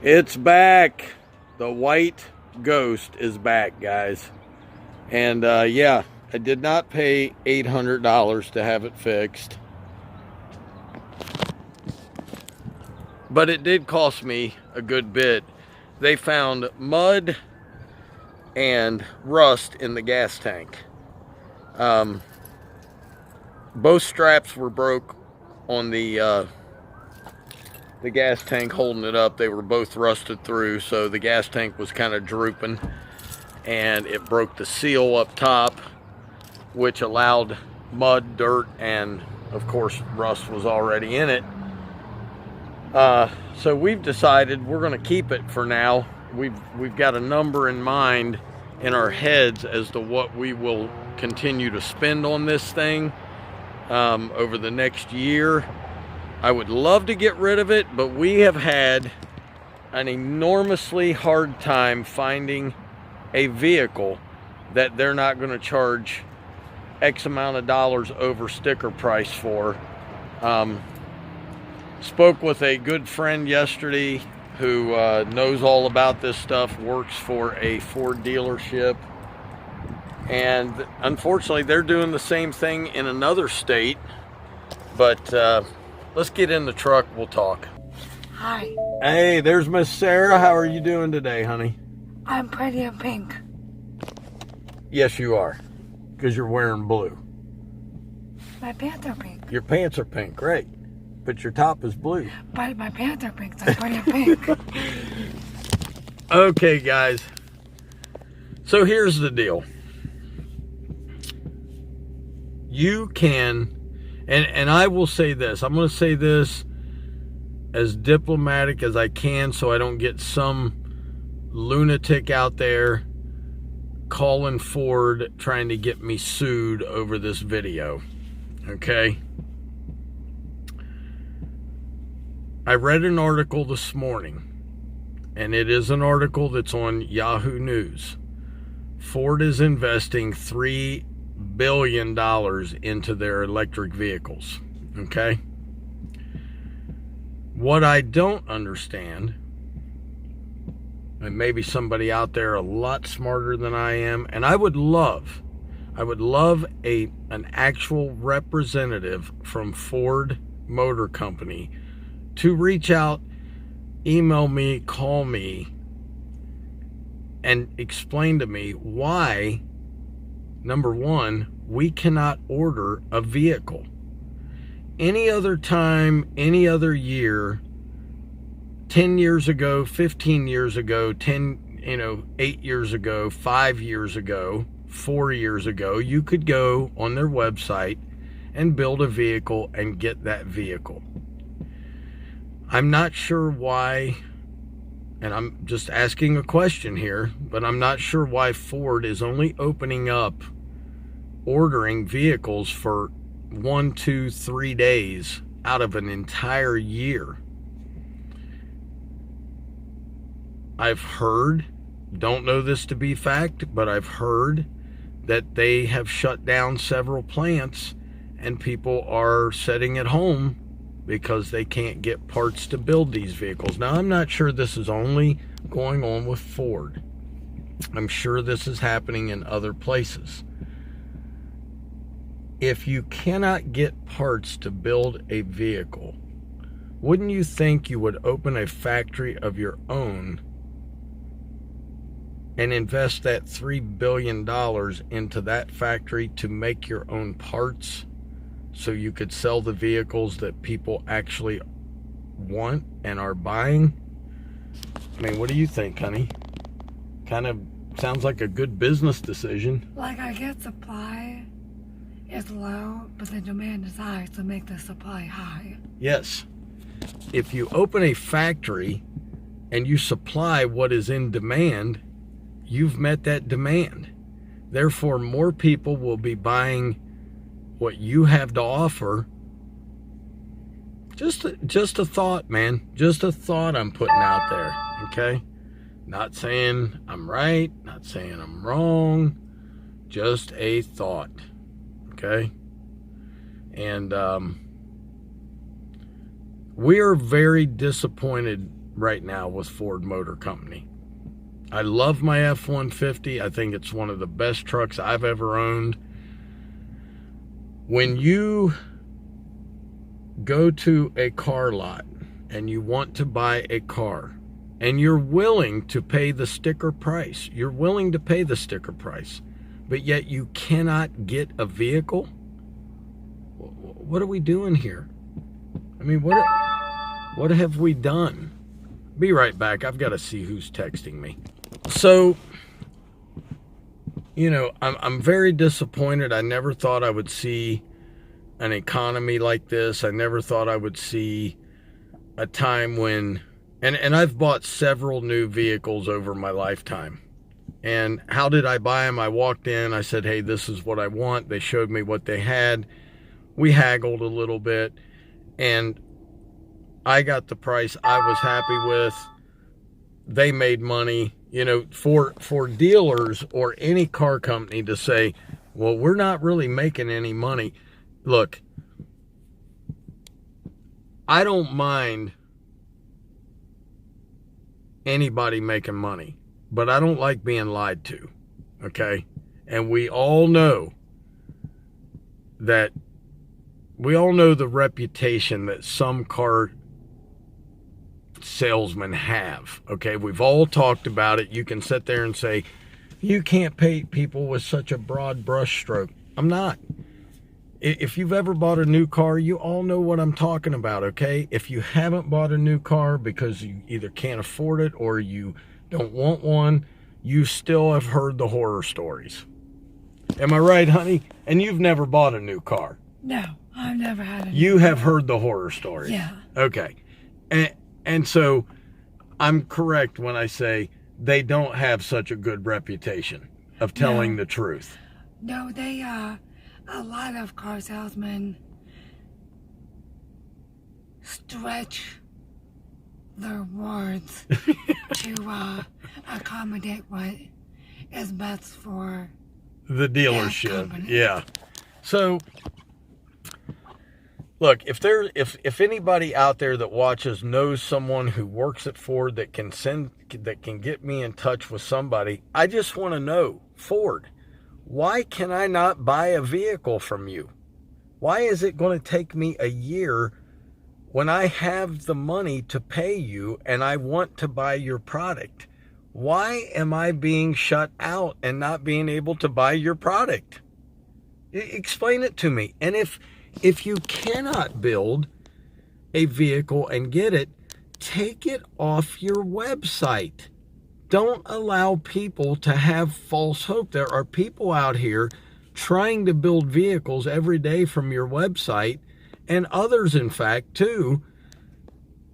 It's back. The white ghost is back, guys. And yeah, I did not pay $800 to have it fixed. But it did cost me a good bit. They found mud and rust in the gas tank. Both straps were broke on the gas tank holding it up. They were both rusted through, so the gas tank was kind of drooping, and it broke the seal up top, which allowed mud, dirt, and of course rust was already in it. So we've decided we're going to keep it for now. We've got a number in mind in our heads as to what we will continue to spend on this thing over the next year. I would love to get rid of it, but we have had an enormously hard time finding a vehicle that they're not going to charge X amount of dollars over sticker price for. Spoke with a good friend yesterday who knows all about this stuff, works for a Ford dealership, and unfortunately they're doing the same thing in another state. But let's get in the truck, we'll talk. Hi. Hey, there's Miss Sarah. How are you doing today, honey? I'm pretty in pink. Yes, you are, because you're wearing blue. My pants are pink. Your pants are pink, great. But your top is blue. But my pants are pink, so I'm pretty in pink. Okay, guys. So here's the deal. You can, and I will say this. I'm going to say this as diplomatic as I can so I don't get some lunatic out there calling Ford trying to get me sued over this video. Okay? I read an article this morning, and it is an article that's on Yahoo News. Ford is investing $3 billion into their electric vehicles. Okay? What I don't understand, and maybe somebody out there a lot smarter than I am, and I would love an actual representative from Ford Motor Company to reach out, email me, call me, and explain to me why, number one, we cannot order a vehicle. Any other time, any other year, 10 years ago, 15 years ago, 8 years ago, 5 years ago, 4 years ago, you could go on their website and build a vehicle and get that vehicle. I'm not sure why, and I'm just asking a question here, but I'm not sure why Ford is only opening up ordering vehicles for 1, 2, 3 days out of an entire year. I've heard, don't know this to be fact, but I've heard that they have shut down several plants and people are sitting at home because they can't get parts to build these vehicles. Now, I'm not sure this is only going on with Ford. I'm sure this is happening in other places. If you cannot get parts to build a vehicle, wouldn't you think you would open a factory of your own and invest that $3 billion into that factory to make your own parts so you could sell the vehicles that people actually want and are buying? I mean, what do you think, honey? Kind of sounds like a good business decision. Like, I get supply is low, but the demand is high, so make the supply high. Yes. If you open a factory and you supply what is in demand, you've met that demand. Therefore, more people will be buying what you have to offer Just a thought, man. Just a thought I'm putting out there, okay? Not saying I'm right, not saying I'm wrong, just a thought, okay? And we are very disappointed right now with Ford Motor Company. I love my F-150. I think it's one of the best trucks I've ever owned. When you go to a car lot and you want to buy a car and you're willing to pay the sticker price, but yet you cannot get a vehicle, what are we doing here? I mean, what have we done? Be right back. I've got to see who's texting me. So, you know, I'm very disappointed. I never thought I would see an economy like this. I never thought I would see a time when, and I've bought several new vehicles over my lifetime. And how did I buy them? I walked in, I said, hey, this is what I want. They showed me what they had. We haggled a little bit, and I got the price I was happy with. They made money. You know, for dealers or any car company to say, well, we're not really making any money. Look, I don't mind anybody making money, but I don't like being lied to, okay? And we all know the reputation that some car salesmen have, okay? We've all talked about it. You can sit there and say, you can't paint people with such a broad brush stroke. I'm not. If you've ever bought a new car, you all know what I'm talking about, okay? If you haven't bought a new car because you either can't afford it or you don't want one, you still have heard the horror stories. Am I right, honey? And you've never bought a new car. No, I've never had a new You have car. heard the horror stories. Yeah. Okay. And so I'm correct when I say they don't have such a good reputation of telling the truth. No, they, a lot of car salesmen stretch their words to accommodate what is best for The dealership. company. Yeah. So look, if anybody out there that watches knows someone who works at Ford that can get me in touch with somebody, I just want to know, Ford, why can I not buy a vehicle from you? Why is it going to take me a year when I have the money to pay you and I want to buy your product? Why am I being shut out and not being able to buy your product? Explain it to me. And if you cannot build a vehicle and get it, take it off your website. Don't allow people to have false hope. There are people out here trying to build vehicles every day from your website, and others, in fact, too.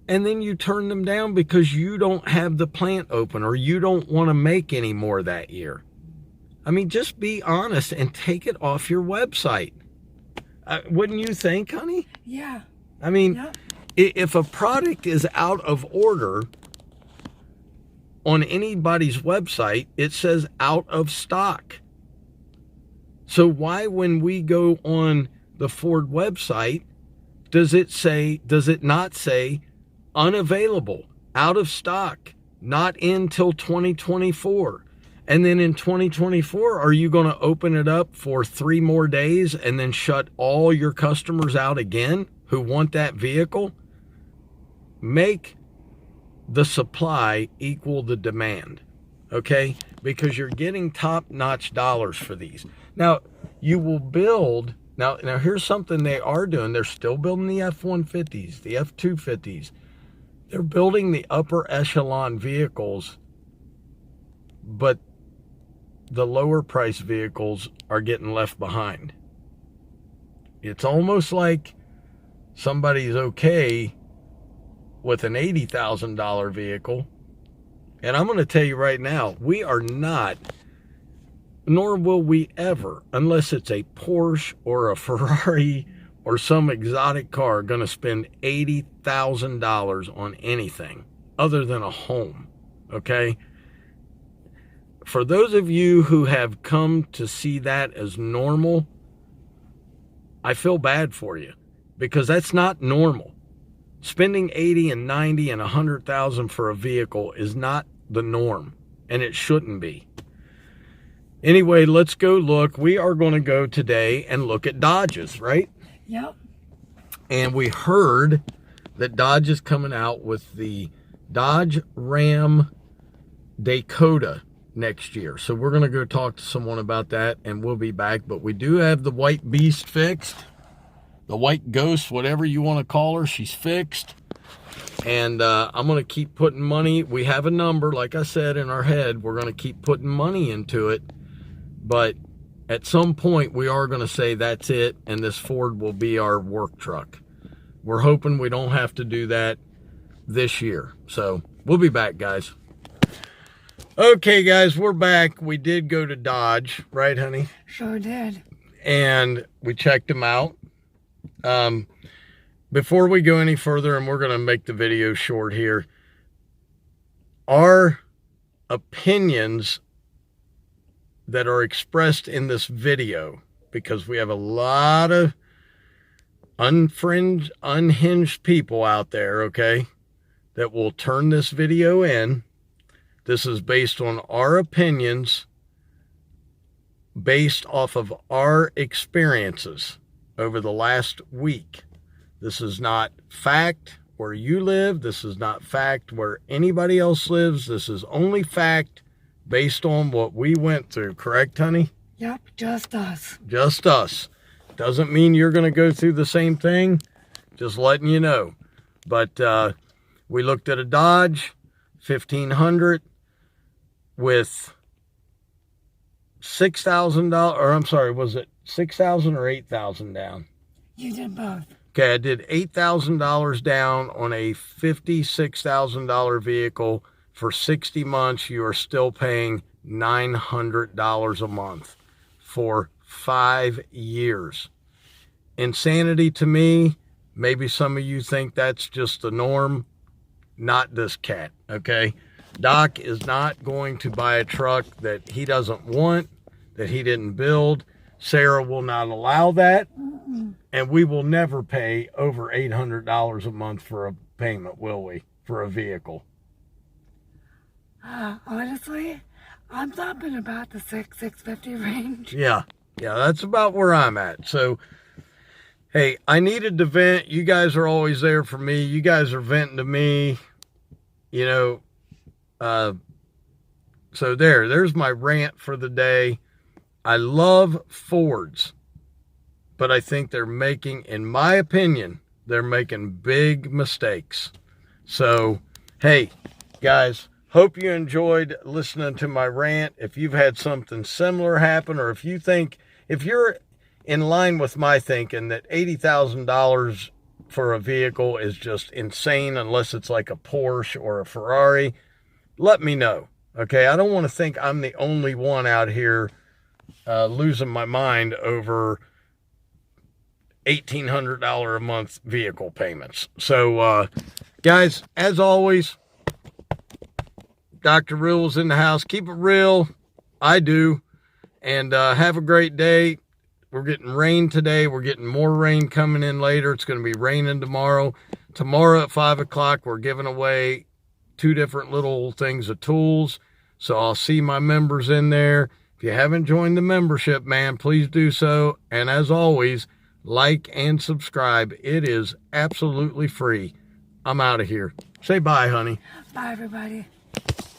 And then you turn them down because you don't have the plant open or you don't want to make any more that year. I mean, just be honest and take it off your website. Wouldn't you think, honey? Yeah. I mean, Yep. if a product is out of order on anybody's website, it says out of stock. So why, when we go on the Ford website, does it not say unavailable, out of stock, not in till 2024? And then in 2024, are you going to open it up for 3 more days and then shut all your customers out again who want that vehicle? Make the supply equal the demand, okay? Because you're getting top-notch dollars for these. Now, you will build... Now here's something they are doing. They're still building the F-150s, the F-250s. They're building the upper echelon vehicles, but the lower price vehicles are getting left behind. It's almost like somebody's okay with an $80,000 vehicle. And I'm going to tell you right now, we are not, nor will we ever, unless it's a Porsche or a Ferrari or some exotic car going to spend $80,000 on anything other than a home, okay? For those of you who have come to see that as normal, I feel bad for you, because that's not normal. Spending 80 and 90 and 100,000 for a vehicle is not the norm, and it shouldn't be. Anyway, let's go look. We are going to go today and look at Dodges, right? Yep. And we heard that Dodge is coming out with the Dodge Ram Dakota next year. So we're going to go talk to someone about that, and we'll be back. But we do have the White Beast fixed. The White Ghost, whatever you want to call her, she's fixed. And I'm going to keep putting money. We have a number, like I said, in our head. We're going to keep putting money into it. But at some point, we are going to say that's it, and this Ford will be our work truck. We're hoping we don't have to do that this year. So we'll be back, guys. Okay, guys, we're back. We did go to Dodge, right, honey? Sure did. And we checked them out. Before we go any further, and we're going to make the video short here, our opinions that are expressed in this video, because we have a lot of unhinged people out there, okay, that will turn this video in. This is based on our opinions, based off of our experiences over the last week. This is not fact where you live. This is not fact where anybody else lives. This is only fact based on what we went through. Correct, honey? Yep, just us. Just us. Doesn't mean you're going to go through the same thing. Just letting you know. But we looked at a Dodge 1500 with $6,000, or I'm sorry, was it 6,000 or 8,000 down? You did both. Okay, I did $8,000 down on a $56,000 vehicle. For 60 months, you are still paying $900 a month for 5 years. Insanity to me. Maybe some of you think that's just the norm. Not this cat, okay? Doc is not going to buy a truck that he doesn't want, that he didn't build. Sarah will not allow that. And we will never pay over $800 a month for a payment, will we? For a vehicle. Honestly, I'm talking about the $650 range. Yeah, that's about where I'm at. So, hey, I needed to vent. You guys are always there for me. You guys are venting to me. You know, so there's my rant for the day. I love Fords, but I think they're making, in my opinion, they're making big mistakes. So, hey, guys, hope you enjoyed listening to my rant. If you've had something similar happen, or if you're in line with my thinking that $80,000 for a vehicle is just insane unless it's like a Porsche or a Ferrari, let me know. Okay, I don't want to think I'm the only one out here losing my mind over $1,800 a month vehicle payments. So, guys, as always, Dr. Real's in the house. Keep it real. I do. And have a great day. We're getting rain today. We're getting more rain coming in later. It's going to be raining tomorrow. Tomorrow at 5 o'clock, we're giving away 2 different little things of tools. So I'll see my members in there. If you haven't joined the membership, man, please do so. And as always, like and subscribe. It is absolutely free. I'm out of here. Say bye, honey. Bye, everybody.